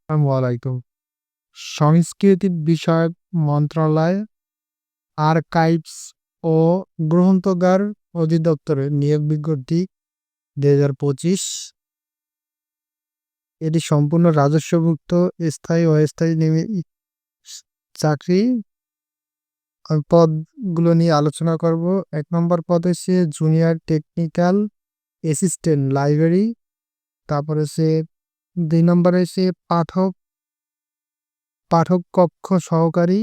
আসসালামু আলাইকুম। সংস্কৃতি বিষয়ক মন্ত্রণালয়, আর্কাইভস ও গ্রন্থাগার অধিদপ্তরের নিয়োগ বিজ্ঞপ্তি ২০২৫। এটি সম্পূর্ণ রাজস্বভুক্ত স্থায়ী ও অস্থায়ী চাকরি। পদগুলো নিয়ে আলোচনা করব। ১ নম্বর পদ হচ্ছে জুনিয়র টেকনিক্যাল অ্যাসিস্ট্যান্ট লাইব্রেরি। তারপর হচ্ছে ২ নম্বরে হচ্ছে পাঠক কক্ষ সহকারী।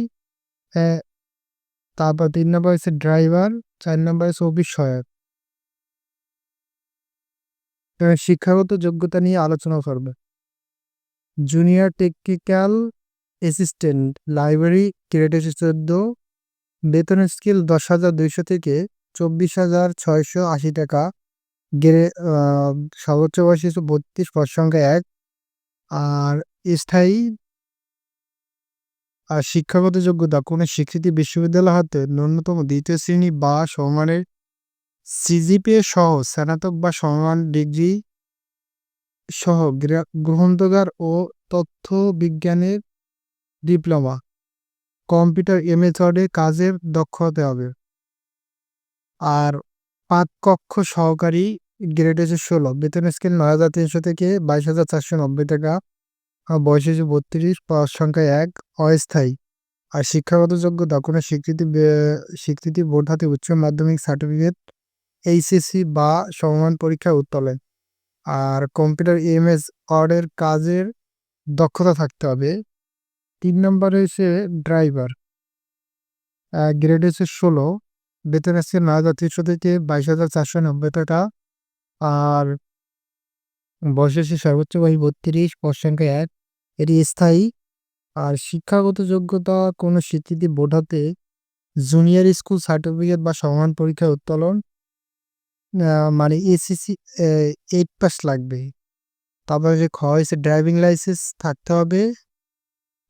তারপর ৩ নম্বর হচ্ছে ড্রাইভার, ৪ নম্বর হচ্ছে অফিস সহায়ক। শিক্ষাগত যোগ্যতা নিয়ে আলোচনা করবে। Junior technical assistant library grade হচ্ছে ১৪। বেতনের স্কেল ১০,২০০ থেকে ২৪,৬৮০ টাকা। সর্বোচ্চ বয়স হচ্ছে ৩২, পদ সংখ্যা ১। আর স্থায়ী শিক্ষাগত যোগ্যতা কোনো স্বীকৃতি বিশ্ববিদ্যালয় হতে ন্যূনতম ২য় শ্রেণী বা সমমানের সিজিপিএ সহ স্নাতক বা সমমান ডিগ্রি সহ গ্রন্থাগার ও তথ্য বিজ্ঞানের ডিপ্লোমা, কম্পিউটার মেথডে কাজের দক্ষ হতে হবে। আর পাঠকক্ষ সহকারী গ্রেড হচ্ছে ১৬, বেতন স্কেল ৯,৩০০ থেকে ২২,৪৯০ টাকা। বয়স হচ্ছে ৩২, পদ সংখ্যা ১, অস্থায়ী। আর শিক্ষাগত যোগ্যতা কোনো স্বীকৃতি বোর্ড হতে উচ্চ মাধ্যমিক সার্টিফিকেট, এইচএসসি বা সমমান পরীক্ষায় উত্তীর্ণ। আর কম্পিউটার ওয়ার্ডের কাজের দক্ষতা থাকতে হবে। ৩ নম্বরে হচ্ছে ড্রাইভার, গ্রেড হচ্ছে ১৬, বেতন আছে ৯,৩০০ থেকে ২২,৪৯০ টাকা। আর বয়স হচ্ছে সর্বোচ্চ বয়স ৩২, পদ সংখ্যা ১, এটি স্থায়ী। আর শিক্ষাগত যোগ্যতা কোনো স্বীকৃতি বোর্ড হতে জুনিয়র স্কুল সার্টিফিকেট বা সমান পরীক্ষায় উত্তোলন, মানে এসএসসি 8 পাস লাগবে। তারপরে যে হয়েছে ড্রাইভিং লাইসেন্স থাকতে হবে,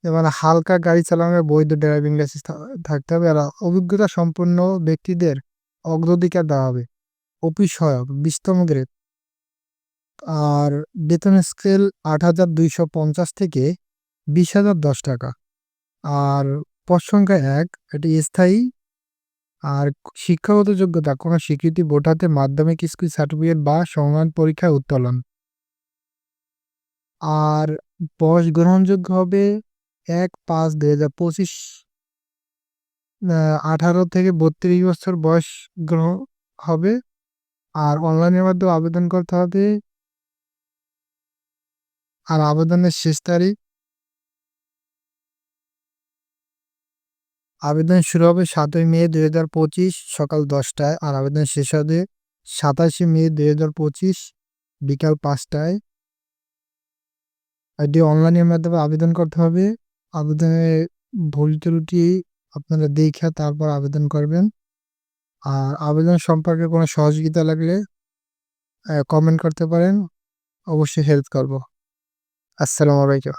মানে হালকা গাড়ি চালানোর বৈধ ড্রাইভিং লাইসেন্স থাকতে হবে। আর অভিজ্ঞতা সম্পন্ন ব্যক্তিদের অগ্রাধিকার দেওয়া হবে। অফিস সহায়ক ২০তম গ্রেড। আর বেতন স্কেল ৮,২৫০ থেকে ২০,০১০ টাকা। আর পদ সংখ্যা ১, এটি স্থায়ী। আর শিক্ষাগত যোগ্যতা কোনো স্বীকৃতি বোর্ড হতে মাধ্যমিক স্কুল সার্টিফিকেট বা সমমান পরীক্ষায় উত্তোলন। আর বয়স গ্রহণযোগ্য হবে ১/৫/২০২৫, ১৮ থেকে ৩২ বছর বয়স গ্রহণ হবে। আর অনলাইনের মাধ্যমে আবেদন করতে হবে। আর আবেদনের শেষ তারিখ, আবেদন শুরু হবে ৭ই মে ২০২৫ সকাল ১০টায়। আর আবেদন শেষ হবে ২৭শে মে ২০২৫ বিকাল ৫টায়। এটি অনলাইনের মাধ্যমে আবেদন করতে হবে। আবেদনে ভুল ত্রুটি আপনারা দেখে তারপর আবেদন করবেন। আর আবেদন সম্পর্কে কোনো সহযোগিতা লাগলে কমেন্ট করতে পারেন, অবশ্যই হেল্প করব। আসসালামু আলাইকুম।